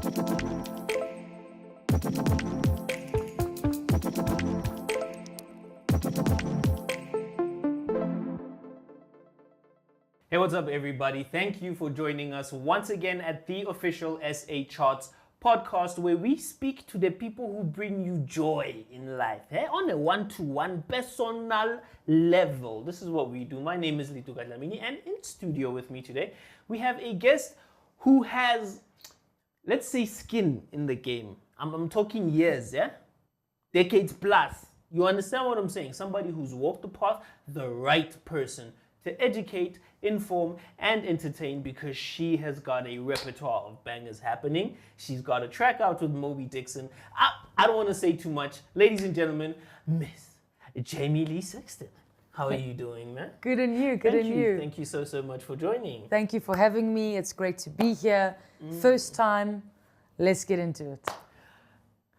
Hey, what's up, everybody? Thank you for joining us once again at the official SA Charts podcast, where we speak to the people who bring you joy in life, on a one-to-one personal level. This is what we do. My name is Letuka, Dlamini, and in studio with me today, we have a guest who has, let's say, skin in the game. I'm talking years, decades plus. You understand what I'm saying? Somebody who's walked the path, the right person to educate, inform, and entertain, because she has got a repertoire of bangers happening. She's got a track out with Moby Dixon. I don't want to say too much. Ladies and gentlemen, Miss Jamie Lee Sexton. How are you doing, man? Good, and you? Good, and you? Thank you so much for joining. Thank you for having me. It's great to be here. First time. Let's get into it.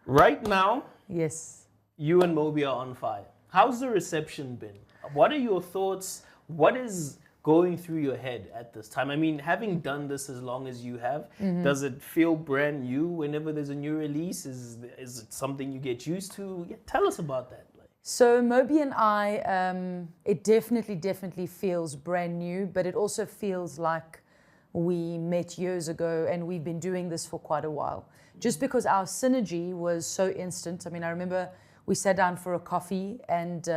Right now, yes, you and Moby are on fire. How's the reception been? What are your thoughts? What is going through your head at this time? I mean, having done this as long as you have, does it feel brand new whenever there's a new release? Is it something you get used to? Yeah, tell us about that. So Moby and I, it definitely feels brand new, but it also feels like we met years ago and we've been doing this for quite a while. Just because our synergy was so instant. I mean, I remember we sat down for a coffee and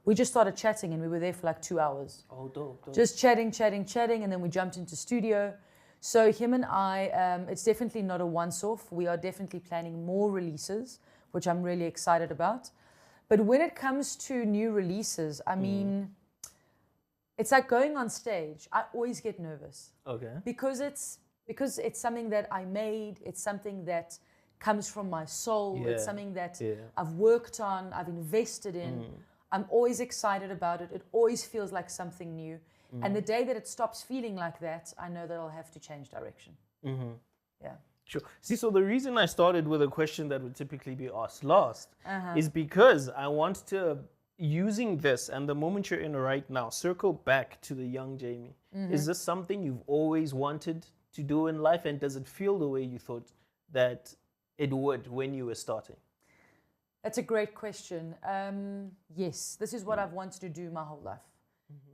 we just started chatting, and we were there for like 2 hours. Oh, dope. Just chatting, and then we jumped into studio. So him and I, it's definitely not a once-off. We are definitely planning more releases, which I'm really excited about. But when it comes to new releases, I mean, it's like going on stage. I always get nervous. Okay. Because it's something that I made. It's something that comes from my soul. Yeah. It's something that I've worked on, I've invested in. I'm always excited about it. It always feels like something new. And the day that it stops feeling like that, I know that I'll have to change direction. Yeah. Sure. See, so the reason I started with a question that would typically be asked last is because I want to, using this and the moment you're in right now, circle back to the young Jamie. Is this something you've always wanted to do in life? And does it feel the way you thought that it would when you were starting? That's a great question. Yes, this is what I've wanted to do my whole life.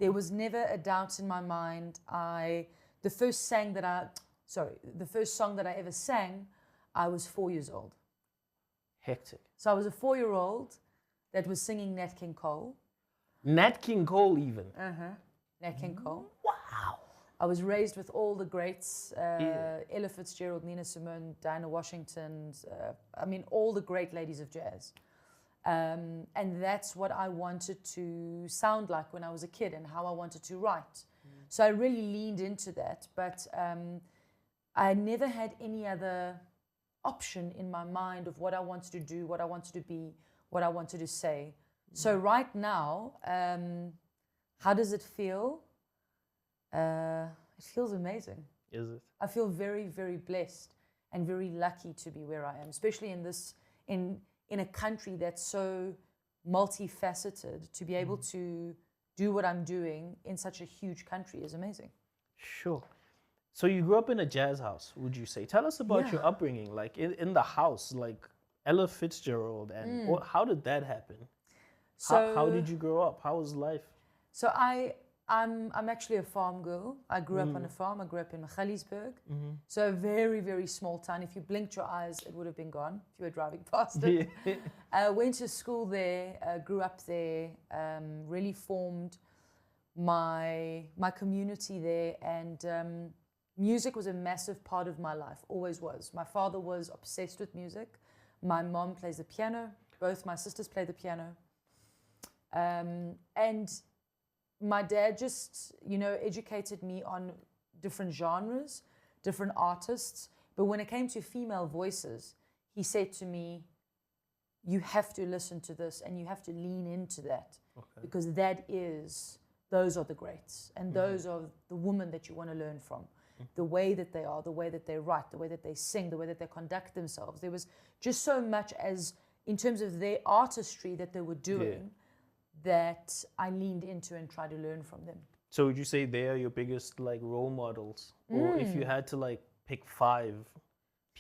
There was never a doubt in my mind. The first song that I ever sang, I was 4 years old. Hectic. So I was a 4-year-old that was singing Nat King Cole. Nat King Cole even? Nat King Cole. Wow. I was raised with all the greats, Ella Fitzgerald, Nina Simone, Dinah Washington, I mean, all the great ladies of jazz. And that's what I wanted to sound like when I was a kid and how I wanted to write. So I really leaned into that, but I never had any other option in my mind of what I wanted to do, what I wanted to be, what I wanted to say. So right now, how does it feel? It feels amazing. Is it? I feel very, very blessed and very lucky to be where I am, especially in a country that's so multifaceted. To be able to do what I'm doing in such a huge country is amazing. Sure. So you grew up in a jazz house, would you say? Tell us about your upbringing, like in the house, like Ella Fitzgerald, and how did that happen? So how did you grow up? How was life? So I'm actually a farm girl. I grew up on a farm. I grew up in Magaliesburg. So a very, very small town. If you blinked your eyes, it would have been gone if you were driving past it. Went to school there, grew up there, really formed my community there. And music was a massive part of my life, always was. My father was obsessed with music. My mom plays the piano. Both my sisters play the piano. And my dad just, educated me on different genres, different artists. But when it came to female voices, he said to me, you have to listen to this and you have to lean into that. Because those are the greats. And those are the women that you want to learn from. The way that they are, the way that they write, the way that they sing, the way that they conduct themselves. There was just so much as, in terms of their artistry that they were doing, that I leaned into and tried to learn from them. So would you say they are your biggest role models? Or if you had to pick 5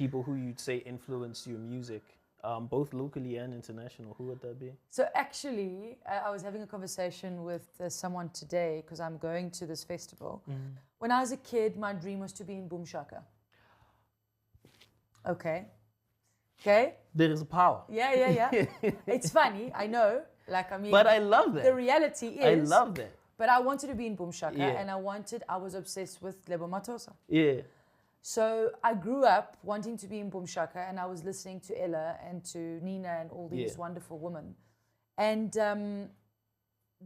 people who you'd say influence your music, both locally and international? Who would that be? So actually, I was having a conversation with someone today because I'm going to this festival. When I was a kid, my dream was to be in Boom Shaka. Okay. There is power. Yeah. It's funny, I know. Like, I mean, but I love that. The reality is, I love that. But I wanted to be in Boom Shaka, Yeah. and I was obsessed with Lebo Matosa. Yeah. So I grew up wanting to be in Boom Shaka, and I was listening to Ella and to Nina and all these wonderful women. And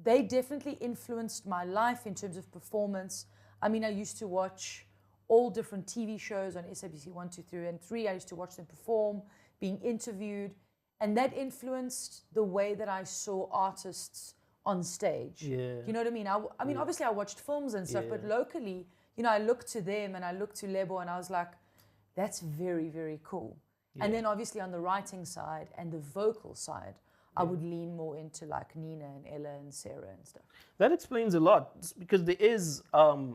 they definitely influenced my life in terms of performance. I mean, I used to watch all different TV shows on SABC 1, 2, 3, and 3. I used to watch them perform, being interviewed. And that influenced the way that I saw artists on stage. Yeah. You know what I mean? I mean, obviously I watched films and stuff, but locally, you know, I looked to them and I looked to Lebo and I was like, that's very, very cool. Yeah. And then obviously on the writing side and the vocal side, I would lean more into like Nina and Ella and Sarah and stuff. That explains a lot because there is, I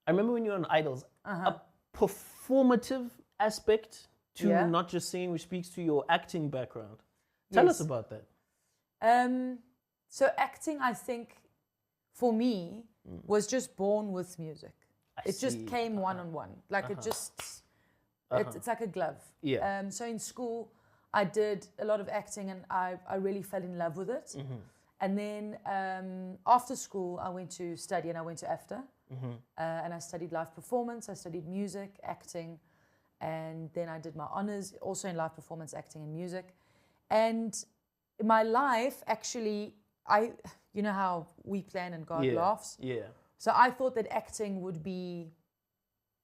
remember when you were on Idols, a performative aspect to not just singing, which speaks to your acting background. Tell us about that. So acting, I think, for me, was just born with music. It just came one-on-one. Like it just, it's like a glove. Yeah. So in school, I did a lot of acting and I really fell in love with it. And then after school, I went to study and I went to AFTA. And I studied live performance, I studied music, acting, and then I did my honors also in live performance, acting and music. And my life actually, you know how we plan and God laughs? Yeah. So I thought that acting would be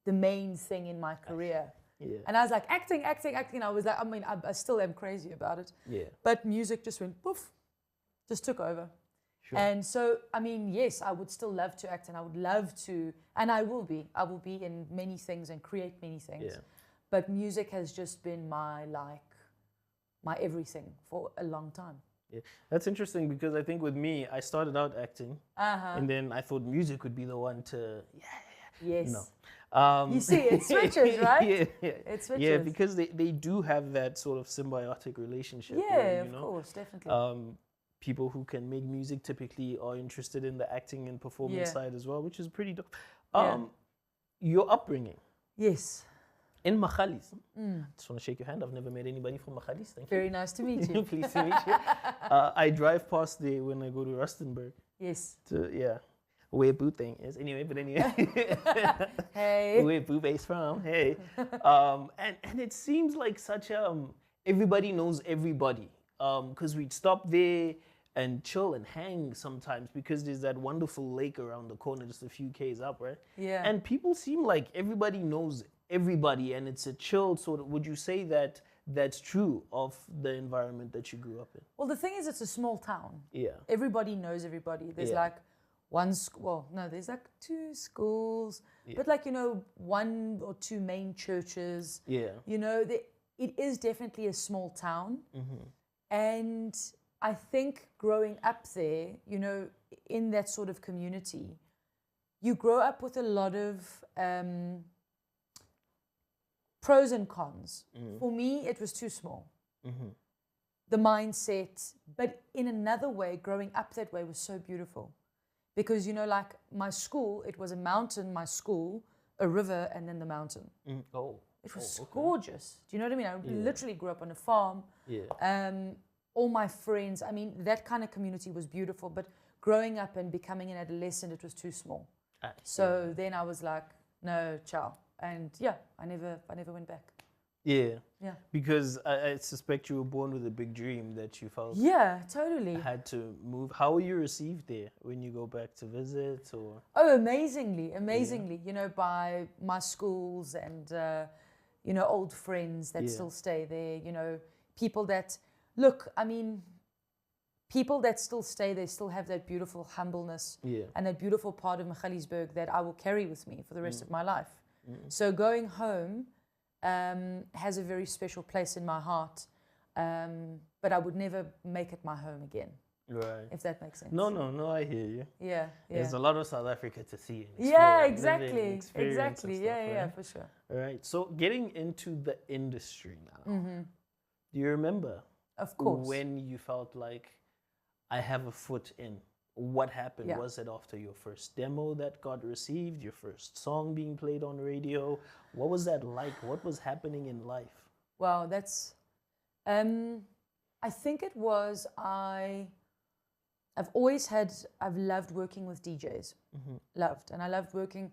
the main thing in my career. Yeah. And I was like, acting. I was like, I mean, I still am crazy about it. Yeah. But music just went poof, just took over. Sure. And so, I mean, yes, I would still love to act and I would love to, and I will be in many things and create many things. Yeah. But music has just been my everything for a long time. Yeah. That's interesting because I think with me, I started out acting and then I thought music would be the one to, Yes. You know. You see, it switches, right? Yeah. It switches. Yeah, because they do have that sort of symbiotic relationship. Yeah, where, of course, definitely. People who can make music typically are interested in the acting and performance side as well, which is pretty dope. Your upbringing. Yes. In Makhalis. Just want to shake your hand. I've never met anybody from Makhalis. Thank you. Very nice to meet you. Pleased to meet you. I drive past there when I go to Rustenburg. Yes. Where Boo thing is. Anyway, but anyway. Hey. Where Boo base from. Hey. And it seems like such everybody knows everybody. Because we'd stop there and chill and hang sometimes because there's that wonderful lake around the corner just a few Ks up, right? Yeah. And people seem like everybody knows everybody and it's a chill sort of, would you say that that's true of the environment that you grew up in? Well, the thing is, it's a small town. Yeah. Everybody knows everybody. There's like one school, well, no, there's like 2 schools, but like, you know, 1 or 2 main churches. Yeah. You know, it is definitely a small town. And I think growing up there, you know, in that sort of community, you grow up with a lot of pros and cons. For me, it was too small. The mindset, but in another way, growing up that way was so beautiful. Because, you know, like my school, it was a mountain, my school, a river, and then the mountain. It was gorgeous. Do you know what I mean? I literally grew up on a farm. All my friends, I mean, that kind of community was beautiful, but growing up and becoming an adolescent, it was too small. So then I was like, no, ciao. And I never went back. Yeah. Because I suspect you were born with a big dream that you felt. Yeah, totally. Had to move. How were you received there when you go back to visit, or? Oh, amazingly. You know, by my schools and you know, old friends that still stay there. You know, people that look. I mean, people that still stay there still have that beautiful humbleness and that beautiful part of Magaliesburg that I will carry with me for the rest of my life. So going home has a very special place in my heart, but I would never make it my home again. Right. if that makes sense. No, I hear you. Yeah, yeah. There's a lot of South Africa to see and Yeah, explore, live in, exactly. experience Exactly. and Yeah, stuff, yeah, right? for sure. All right. So getting into the industry now. Mm-hmm. Do you remember Of course. when you felt like I have a foot in? What happened? Yeah. Was it after your first demo that got received, your first song being played on radio? What was that like? What was happening in life? Wow, that's. I think it was I've loved working with DJs, loved, and I loved working.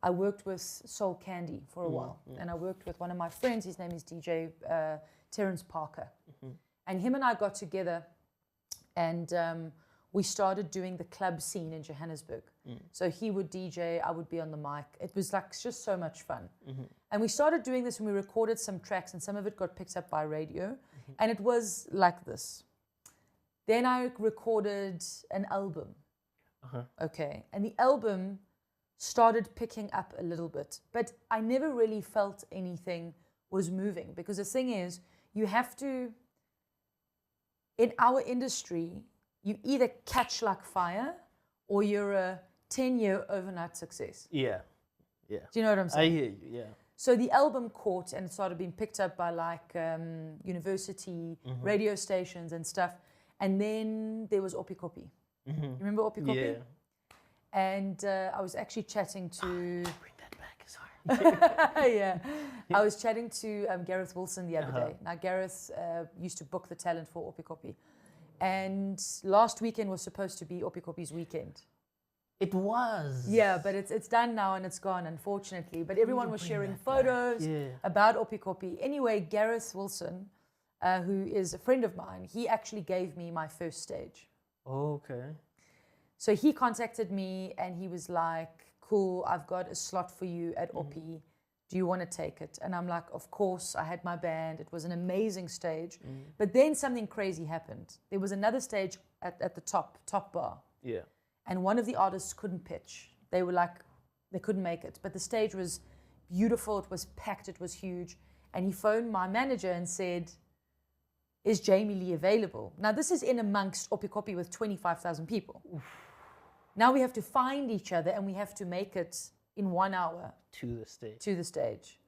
I worked with Soul Candy for a while, and I worked with one of my friends. His name is DJ Terrence Parker, and him and I got together, and we started doing the club scene in Johannesburg. So he would DJ, I would be on the mic. It was like just so much fun. And we started doing this and we recorded some tracks and some of it got picked up by radio. And it was like this. Then I recorded an album. Okay. And the album started picking up a little bit. But I never really felt anything was moving. Because the thing is, you have to, in our industry, you either catch like fire or you're a 10-year overnight success. Yeah. Yeah. Do you know what I'm saying? I hear you, yeah. So the album caught and it started being picked up by like university radio stations and stuff. And then there was Opikopi. You remember Opikopi? Yeah. And I was actually chatting to... Bring that back, sorry. yeah. I was chatting to Gareth Wilson the other day. Now, Gareth used to book the talent for Opikopi. And last weekend was supposed to be Opikopi's weekend. It was. Yeah, but it's done now and it's gone, unfortunately. But everyone was sharing photos about Opikopi. Anyway, Gareth Wilson, who is a friend of mine, he actually gave me my first stage. Okay. So he contacted me and he was like, cool, I've got a slot for you at Opi. Do you want to take it? And I'm like, of course. I had my band. It was an amazing stage. But then something crazy happened. There was another stage at the top bar. Yeah. And one of the artists couldn't pitch. They were like, they couldn't make it. But the stage was beautiful. It was packed. It was huge. And he phoned my manager and said, is Jamie Lee available? Now, this is in amongst Opikopi with 25,000 people. Oof. Now we have to find each other and we have to make it in 1 hour. To the stage.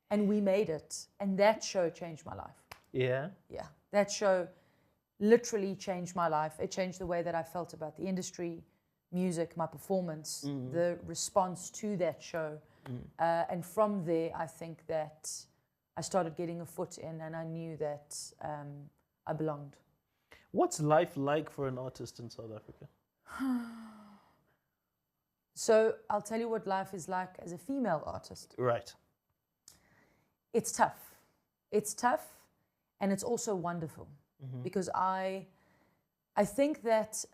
And we made it. And that show changed my life. Yeah? Yeah. That show literally changed my life. It changed the way that I felt about the industry, music, my performance, the response to that show. And from there, I think that I started getting a foot in and I knew that I belonged. What's life like for an artist in South Africa? So I'll tell you what life is like as a female artist. Right. It's tough. It's tough and it's also wonderful because I think that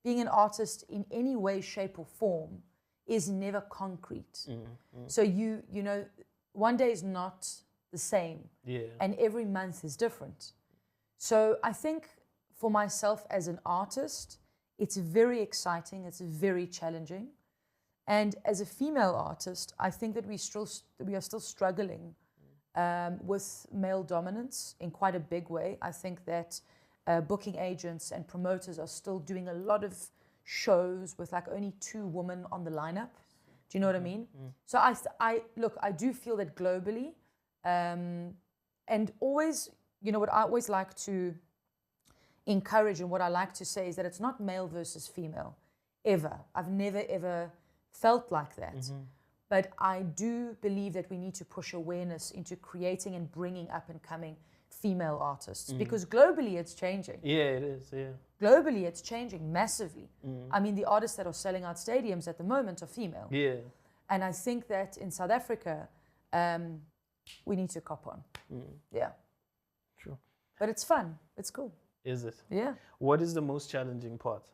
being an artist in any way, shape or form is never concrete. So you know, one day is not the same and every month is different. So I think for myself as an artist, it's very exciting, it's very challenging. And as a female artist, I think that we are still struggling with male dominance in quite a big way. I think that booking agents and promoters are still doing a lot of shows with like only 2 women on the lineup. Do you know what I mean? So I do feel that globally, and always, you know, what I always like to encourage and what I like to say is that it's not male versus female, ever. I've never, ever felt like that. But I do believe that we need to push awareness into creating and bringing up and coming female artists because globally it's changing. Yeah, it is, yeah. Globally it's changing massively. I mean, the artists that are selling out stadiums at the moment are female. Yeah. And I think that in South Africa, we need to cop on. Yeah. True. But it's fun. It's cool. Is it? Yeah. What is the most challenging part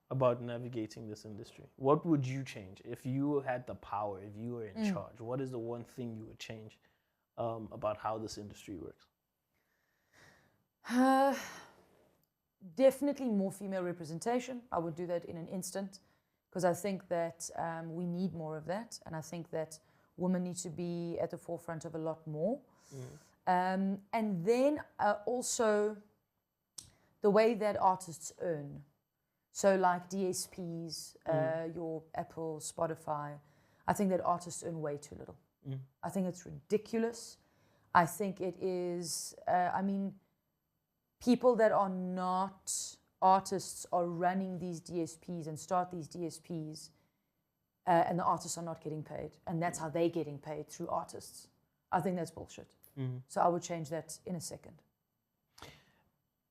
about navigating this industry? What would you change if you had the power, if you were in charge? What is the one thing you would change about how this industry works? Definitely more female representation. I would do that in an instant because I think that we need more of that. And I think that women need to be at the forefront of a lot more. And then also the way that artists earn. So like DSPs, your Apple, Spotify, I think that artists earn way too little. I think it's ridiculous. I think it is, people that are not artists are running these DSPs and start these DSPs, and the artists are not getting paid. And that's how they're getting paid, through artists. I think that's bullshit. So I would change that in a second.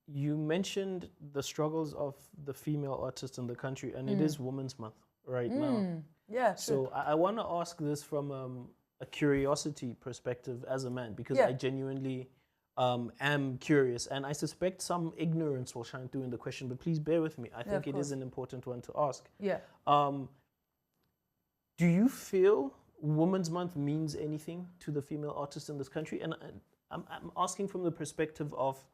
You mentioned the struggles of the female artists in the country, and it is Women's Month right now. Yeah. So I want to ask this from a curiosity perspective as a man, because I genuinely am curious, and I suspect some ignorance will shine through in the question, but please bear with me. I think it is an important one to ask. Yeah. Do you feel Women's Month means anything to the female artists in this country? And I'm asking from the perspective of,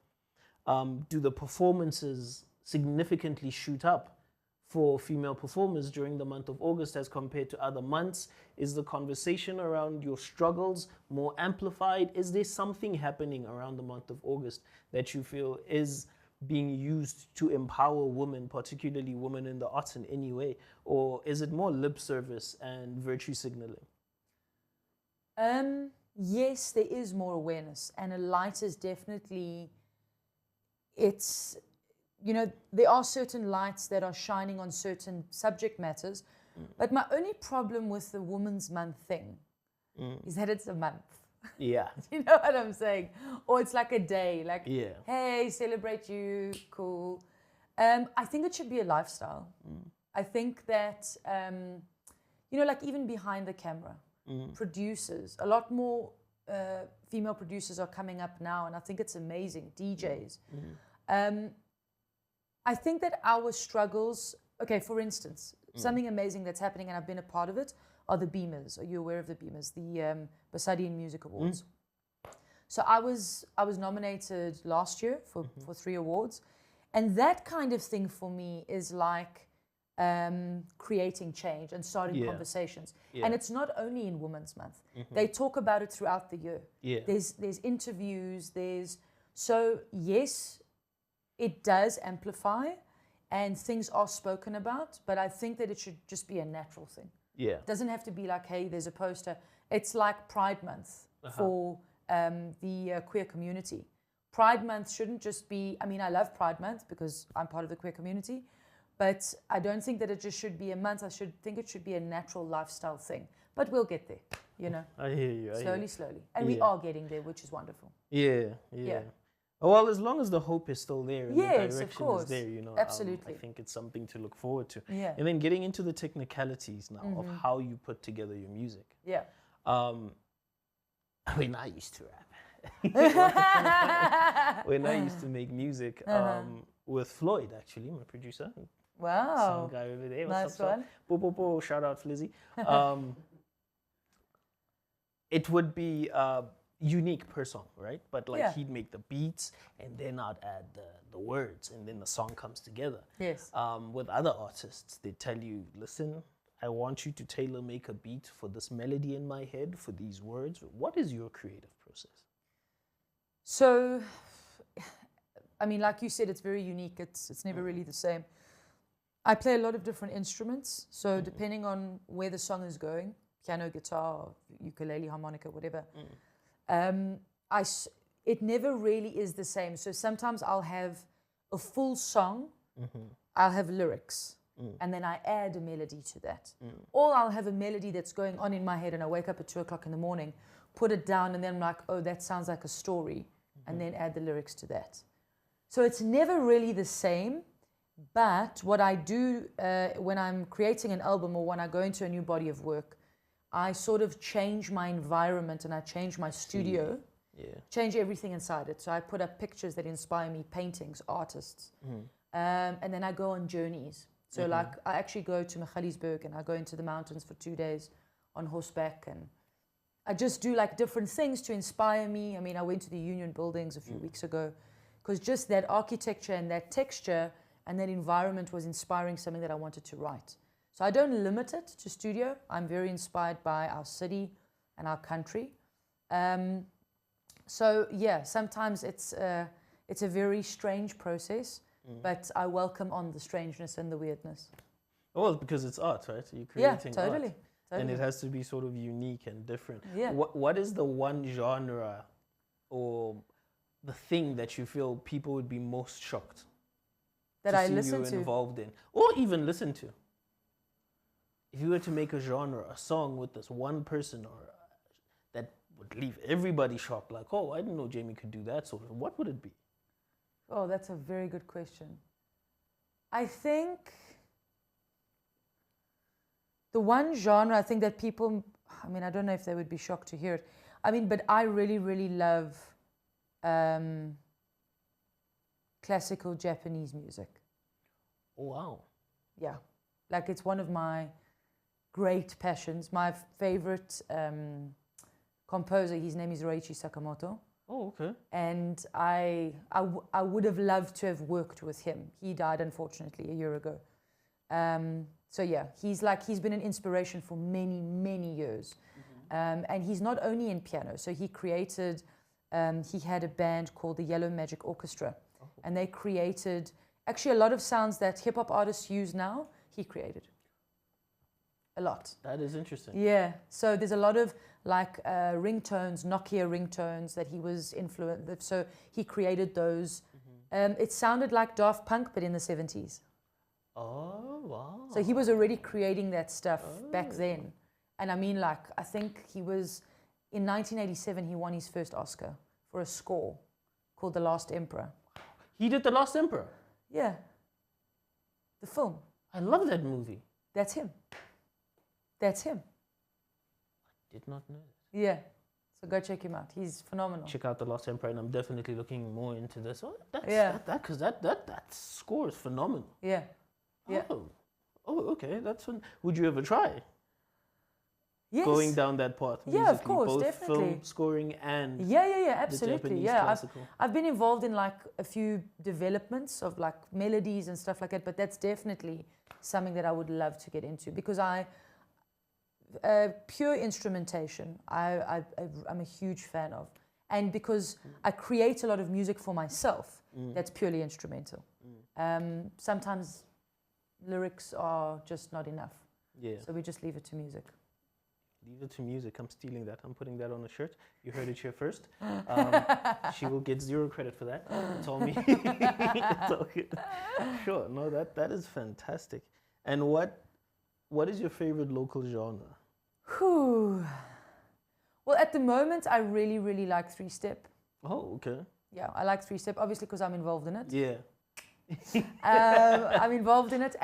do the performances significantly shoot up for female performers during the month of August as compared to other months? Is the conversation around your struggles more amplified? Is there something happening around the month of August that you feel is being used to empower women, particularly women in the arts in any way? Or is it more lip service and virtue signaling? Yes, there is more awareness, and a light is definitely, it's, you know, there are certain lights that are shining on certain subject matters, but my only problem with the Women's Month thing is that it's a month. Yeah. You know what I'm saying? Or it's like a day, like, hey, celebrate you, cool. I think it should be a lifestyle. I think that, you know, like even behind the camera, producers, a lot more female producers are coming up now, and I think it's amazing, DJs. I think that our struggles, okay, for instance, something amazing that's happening, and I've been a part of it, are the BMAs. Are you aware of the BMAs? The Basadian Music Awards. So I was nominated last year for 3 awards, and that kind of thing for me is like creating change and starting conversations. And it's not only in Women's Month. They talk about it throughout the year. There's interviews, so yes, it does amplify and things are spoken about, but I think that it should just be a natural thing. It doesn't have to be like, hey, there's a poster. It's like Pride Month for the queer community. Pride Month shouldn't just be, I mean, I love Pride Month because I'm part of the queer community, but I don't think that it just should be a month. I think it should be a natural lifestyle thing. But we'll get there, you know. I hear you. Slowly. And we are getting there, which is wonderful. Yeah. Well, as long as the hope is still there and the direction is there, you know, absolutely. I think it's something to look forward to. Yeah. And then getting into the technicalities now of how you put together your music. Yeah. When I used to rap. When I used to make music with Floyd, actually, my producer. Wow. Some guy over there. Nice one. Bo, shout out Flizzy. It would be unique per song, right? But like he'd make the beats and then I'd add the words and then the song comes together. Yes. With other artists, they tell you, listen, I want you to tailor make a beat for this melody in my head, for these words. What is your creative process? So, I mean, like you said, it's very unique. It's never really the same. I play a lot of different instruments. So depending on where the song is going, piano, guitar, ukulele, harmonica, whatever, it never really is the same. So sometimes I'll have a full song, I'll have lyrics, and then I add a melody to that. Or I'll have a melody that's going on in my head and I wake up at 2 o'clock in the morning, put it down, and then I'm like, oh, that sounds like a story, and then add the lyrics to that. So it's never really the same. But what I do when I'm creating an album or when I go into a new body of work, I sort of change my environment and I change my studio, change everything inside it. So I put up pictures that inspire me, paintings, artists, and then I go on journeys. So like I actually go to Magaliesberg and I go into the mountains for 2 days on horseback, and I just do like different things to inspire me. I mean, I went to the Union buildings a few weeks ago because just that architecture and that texture and that environment was inspiring something that I wanted to write. So I don't limit it to studio. I'm very inspired by our city and our country. So yeah, sometimes it's a very strange process. but I welcome on the strangeness and the weirdness. Well, because it's art, right? You're Yeah, creating totally. art. And it has to be sort of unique and different. Yeah. What is the one genre or the thing that you feel people would be most shocked That to I see listen you to. involved in, or even listen to? If you were to make a genre, a song with this one person, or that would leave everybody shocked, like, oh, I didn't know Jamie could do that sort of. What would it be? Oh, that's a very good question. I think the one genre, I think that people, I mean, I don't know if they would be shocked to hear it. I mean, but I really, really love classical Japanese music. Oh, wow. Yeah. Like it's one of my great passions. My favorite composer, his name is Reiichi Sakamoto. Oh, okay. And I would have loved to have worked with him. He died, unfortunately, a year ago. So yeah, he's been an inspiration for many, many years. And he's not only in piano. So he created, he had a band called the Yellow Magic Orchestra. And they created, actually a lot of sounds that hip hop artists use now, he created. A lot. That is interesting. Yeah. So there's a lot of like ringtones, Nokia ringtones that he was influenced. So he created those. It sounded like Daft Punk, but in the 70s. Oh, wow. So he was already creating that stuff back then. And I mean, like, I think he was, in 1987, he won his first Oscar for a score called The Last Emperor. He did The Last Emperor? Yeah. The film. I love that movie. That's him. That's him. Did not know that. Yeah. So go check him out. He's phenomenal. Check out The Lost Empire, and I'm definitely looking more into this. Oh, because that score is phenomenal. Yeah. Yeah. Oh, okay. That's fun. Would you ever try Yes. going down that path? Yeah, of musically, course, both definitely. film scoring and Yeah, absolutely. Japanese Yeah, classical. I've been involved in like a few developments of like melodies and stuff like that, but that's definitely something that I would love to get into because pure instrumentation, I'm a huge fan of. And because I create a lot of music for myself, that's purely instrumental. Sometimes lyrics are just not enough. Yeah. So we just leave it to music. Leave it to music. I'm stealing that. I'm putting that on a shirt. You heard it here first. She will get 0 credit for that. It's all me. It's all good. Sure. No, that is fantastic. And what is your favorite local genre? Whew. Well, at the moment, I really, really like 3-step. Oh, okay. Yeah, I like 3-step, obviously, because I'm involved in it. Yeah. I'm involved in it,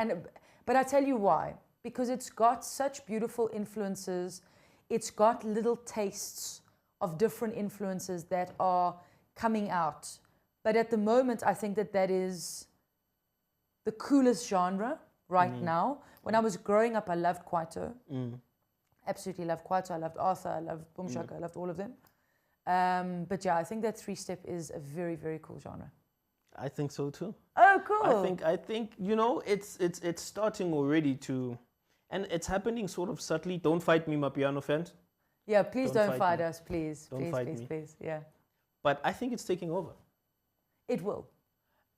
but I tell you why. Because it's got such beautiful influences. It's got little tastes of different influences that are coming out. But at the moment, I think that is the coolest genre right now. When I was growing up, I loved Kwaito. Absolutely loved Kwaito. I loved Arthur. I loved Boom Shaka. I loved all of them. But yeah, I think that 3-step is a very, very cool genre. I think so too. Oh, cool. I think you know it's starting already to, and it's happening sort of subtly. Don't fight me, my piano fans. Yeah, please don't fight me. us, please. Don't please, fight please, me. please. Yeah. But I think it's taking over. It will.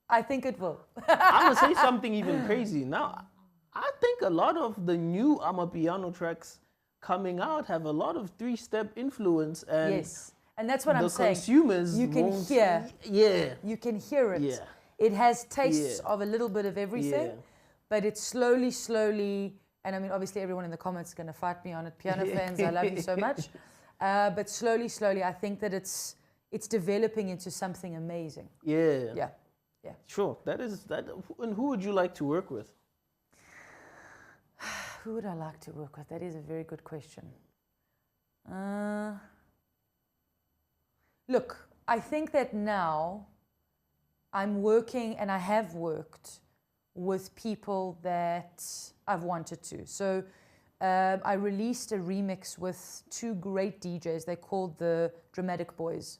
I think it will. I'm gonna say something even crazy now. I think a lot of the new Amapiano tracks coming out have a lot of 3-step influence, and yes, and that's what I'm saying. The consumers you can hear. Yeah, you can hear it. Yeah. It has tastes of a little bit of everything, but it's slowly. And I mean, obviously, everyone in the comments is going to fight me on it. Piano fans, I love you so much. But slowly, I think that it's developing into something amazing. Yeah. Sure, that is that. And who would you like to work with? Who would I like to work with? That is a very good question. Look, I think that now I'm working, and I have worked with people that I've wanted to. So I released a remix with 2 great DJs. They're called the Dramatic Boys.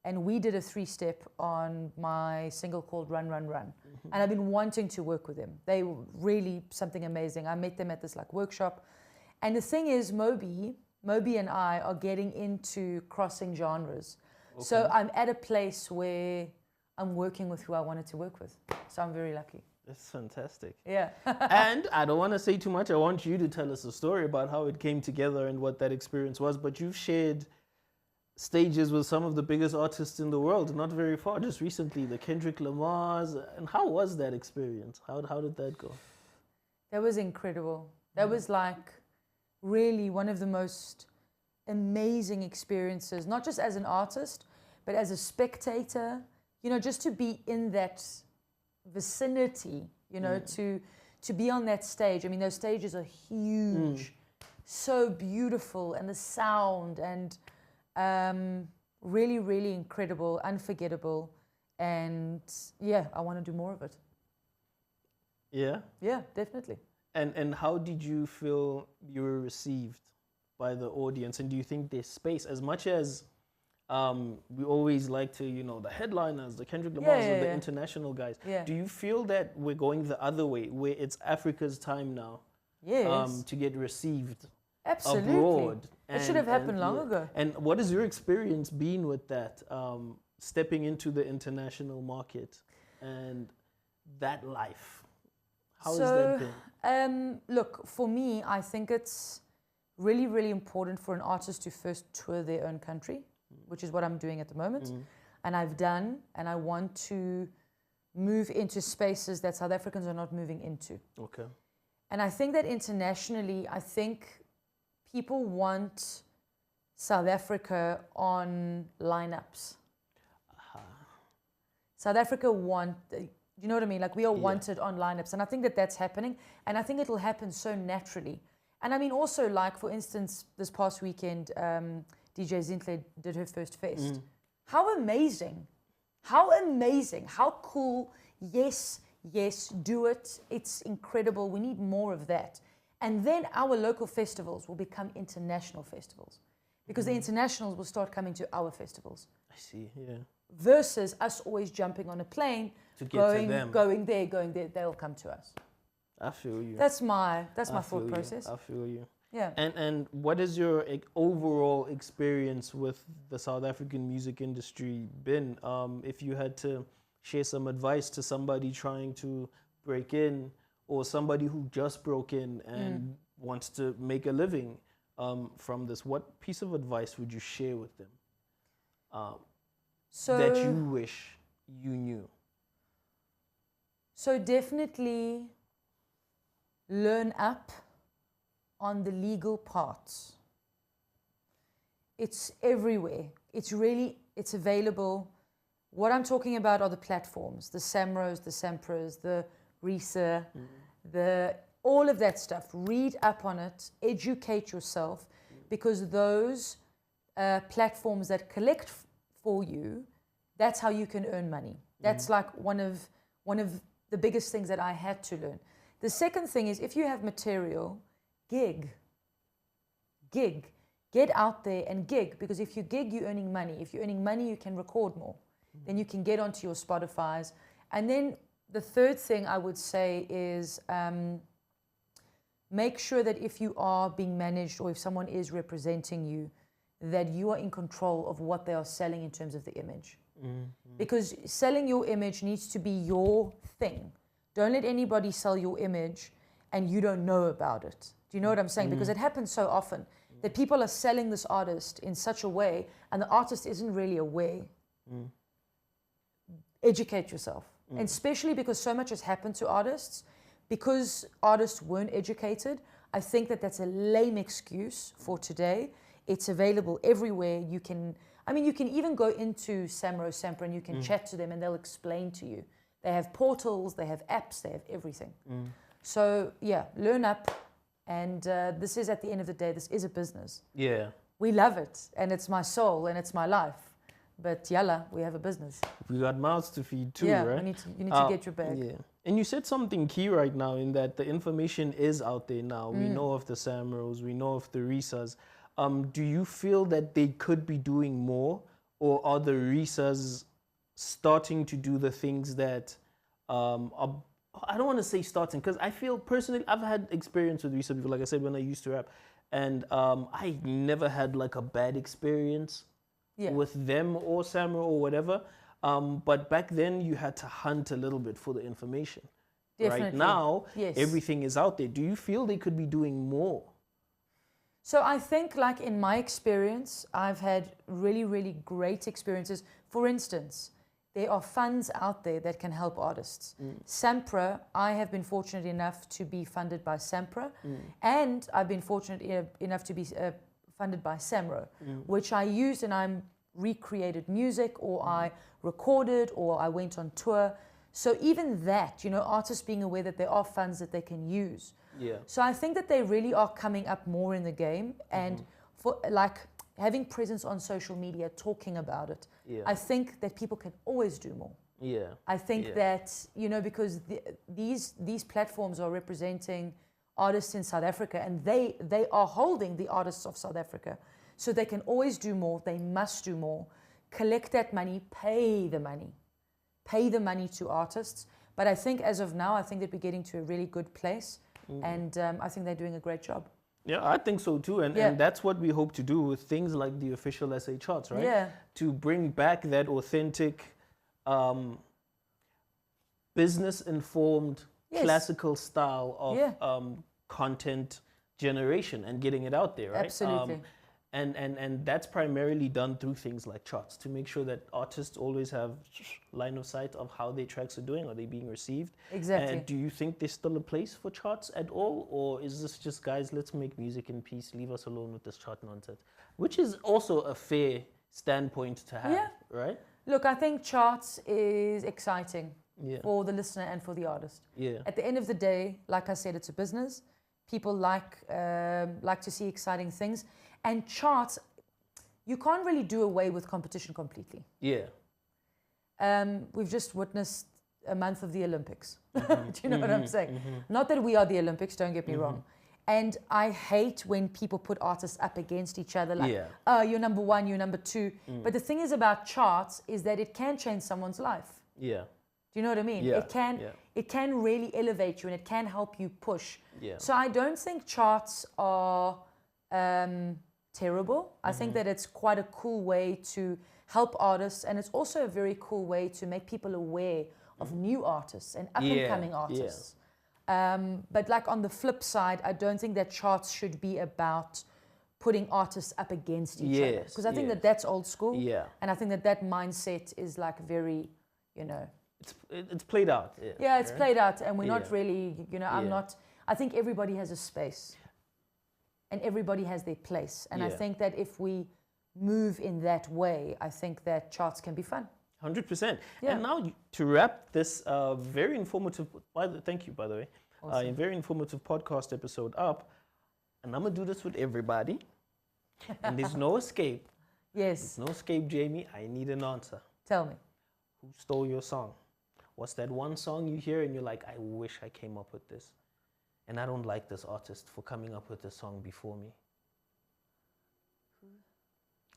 And we did a 3-step on my single called Run, Run, Run. And I've been wanting to work with them. They were really something amazing. I met them at this like workshop. And the thing is, Moby and I are getting into crossing genres. Okay. So I'm at a place where I'm working with who I wanted to work with. So I'm very lucky. That's fantastic. Yeah. And I don't want to say too much. I want you to tell us a story about how it came together and what that experience was. But you've shared stages with some of the biggest artists in the world, not very far, just recently, the Kendrick Lamars. And how was that experience? How did that go? That was incredible. That was like really one of the most amazing experiences, not just as an artist, but as a spectator, you know, just to be in that vicinity, you know, to be on that stage. I mean, those stages are huge, so beautiful, and the sound, and really, really incredible, unforgettable. And yeah, I want to do more of it. Yeah? Yeah, definitely. And how did you feel you were received by the audience? And do you think there's space, as much as we always like to, you know, the headliners, the Kendrick Lamars, or the international guys. Yeah. Do you feel that we're going the other way, where it's Africa's time now to get received abroad? It should have happened long ago. And what has your experience been with that, stepping into the international market and that life? How has that been? Look, for me, I think it's really, really important for an artist to first tour their own country, which is what I'm doing at the moment. And I've done, and I want to move into spaces that South Africans are not moving into. Okay. And I think that internationally, I think people want South Africa on lineups. South Africa want, you know what I mean? Like, we are wanted on lineups. And I think that that's happening. And I think it'll happen so naturally. And I mean, also, like, for instance, this past weekend, DJ Zintle did her first fest. How amazing. How amazing. How cool. Yes, yes, do it. It's incredible. We need more of that. And then our local festivals will become international festivals, because the internationals will start coming to our festivals. I see, yeah. Versus us always jumping on a plane, to get to them. going there, they'll come to us. I feel you. That's my thought process. I feel you. Yeah. And what has your overall experience with the South African music industry been? If you had to share some advice to somebody trying to break in, or somebody who just broke in and wants to make a living from this, what piece of advice would you share with them that you wish you knew? So definitely learn up on the legal parts. It's everywhere. It's available. What I'm talking about are the platforms, the SAMROs, the SAMPROs, the RISA, all of that stuff. Read up on it, educate yourself, because those platforms that collect for you, that's how you can earn money. That's like one of the biggest things that I had to learn. The second thing is, if you have material, gig. Get out there and gig, because if you gig, you're earning money. If you're earning money, you can record more. Then you can get onto your Spotifys. And then the third thing I would say is make sure that if you are being managed, or if someone is representing you, that you are in control of what they are selling in terms of the image. Because selling your image needs to be your thing. Don't let anybody sell your image and you don't know about it. Do you know what I'm saying? Because it happens so often that people are selling this artist in such a way, and the artist isn't really aware. Educate yourself. And especially because so much has happened to artists, because artists weren't educated, I think that that's a lame excuse for today. It's available everywhere. You can even go into SAMRO, SAMPRO, and you can chat to them and they'll explain to you. They have portals, they have apps, they have everything. So yeah, learn up. And this is, at the end of the day, this is a business. Yeah. We love it, and it's my soul, and it's my life. But yalla, we have a business. We got mouths to feed too, yeah, right? You need to get your bag. Yeah. And you said something key right now, in that the information is out there now. We know of the SAMROs, we know of the RISAs. Do you feel that they could be doing more, or are the RISAs starting to do the things that are, I don't want to say starting, because I feel personally, I've had experience with RISA before, like I said, when I used to rap, and I never had like a bad experience with them or SAMRO or whatever. But back then, you had to hunt a little bit for the information. Definitely. Right now, Yes. everything is out there. Do you feel they could be doing more? So I think, like in my experience, I've had really, really great experiences. For instance, there are funds out there that can help artists. SAMPRA, I have been fortunate enough to be funded by SAMPRA, and I've been fortunate enough to be funded by SAMRO, which I used, and I recreated music, or I recorded, or I went on tour. So even that, you know, artists being aware that there are funds that they can use. Yeah. So I think that they really are coming up more in the game, and for like having presence on social media, talking about it. Yeah. I think that people can always do more. Yeah. I think that, you know, because these platforms are representing artists in South Africa, and they are holding the artists of South Africa. So they can always do more. They must do more. Collect that money, pay the money to artists. But I think as of now, I think that we're getting to a really good place, and I think they're doing a great job. Yeah, I think so too. And that's what we hope to do with things like the official SA charts, right? Yeah. To bring back that authentic, business-informed, classical style of content generation and getting it out there, right? Absolutely. And that's primarily done through things like charts, to make sure that artists always have line of sight of how their tracks are doing, are they being received. Exactly. And do you think there's still a place for charts at all, or is this just, guys, let's make music in peace, leave us alone with this chart nonsense, which is also a fair standpoint to have, right? Look, I think charts is exciting for the listener and for the artist. Yeah. At the end of the day, like I said, it's a business. People like to see exciting things. And charts, you can't really do away with competition completely. Yeah. We've just witnessed a month of the Olympics. Do you know what I'm saying? Not that we are the Olympics, don't get me wrong. And I hate when people put artists up against each other, like, oh, you're number one, you're number two. But the thing is about charts is that it can change someone's life. Yeah. Do you know what I mean? Yeah. It can really elevate you, and it can help you push. Yeah. So I don't think charts are terrible. I think that it's quite a cool way to help artists, and it's also a very cool way to make people aware of new artists and up-and-coming artists. But like on the flip side, I don't think that charts should be about putting artists up against each other, because I think that that's old school. Yeah. And I think that that mindset is like very, you know, it's played out. yeah, it's played out, and we're not really, you know, I think everybody has a space and everybody has their place. And I think that if we move in that way, I think that charts can be fun. 100%. Yeah. And now to wrap this very informative, thank you, by the way, Awesome. very informative podcast episode up, and I'm going to do this with everybody, and there's no escape. Yes. There's no escape, Jamie. I need an answer. Tell me. Who stole your song? What's that one song you hear and you're like, I wish I came up with this, and I don't like this artist for coming up with this song before me?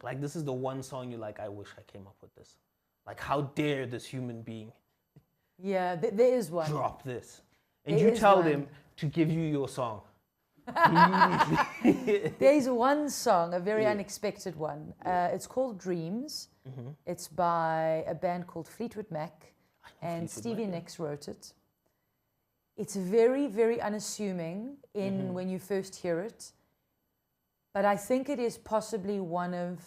Like, this is the one song you're like, I wish I came up with this. Like, how dare this human being Yeah, there is one. drop this? And There you is tell one. them to give you your song. There's one song, a very unexpected one. It's called Dreams. It's by a band called Fleetwood Mac, and Stevie Nicks wrote it. It's very, very unassuming when you first hear it, but I think it is possibly one of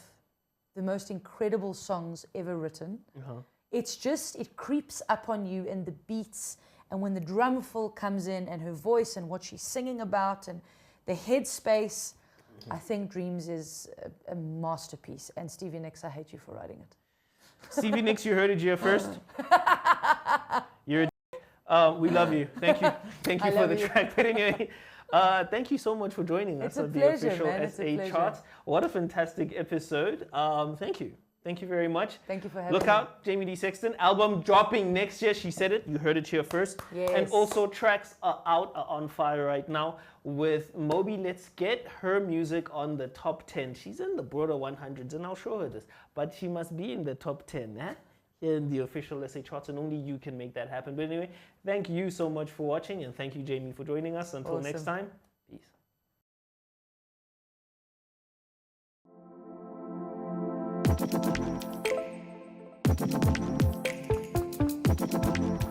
the most incredible songs ever written. It's just, it creeps up on you in the beats, and when the drum fill comes in and her voice and what she's singing about and the headspace, I think Dreams is a masterpiece. And Stevie Nicks, I hate you for writing it. Stevie Nicks, you heard it here first. You're a we love you. Thank you. Thank you for the track. But anyway, thank you so much for joining us on the official SA charts. What a fantastic episode. Thank you. Thank you very much. Thank you for having Look me. out, Jamie D. Sexton. Album dropping next year. She said it. You heard it here first. Yes. And also tracks are on fire right now with Moby. Let's get her music on the top 10. She's in the broader 100s, and I'll show her this. But she must be in the top 10, here in the official SA charts, and only you can make that happen. But anyway, thank you so much for watching, and thank you, Jamie, for joining us. Until next time, peace. you.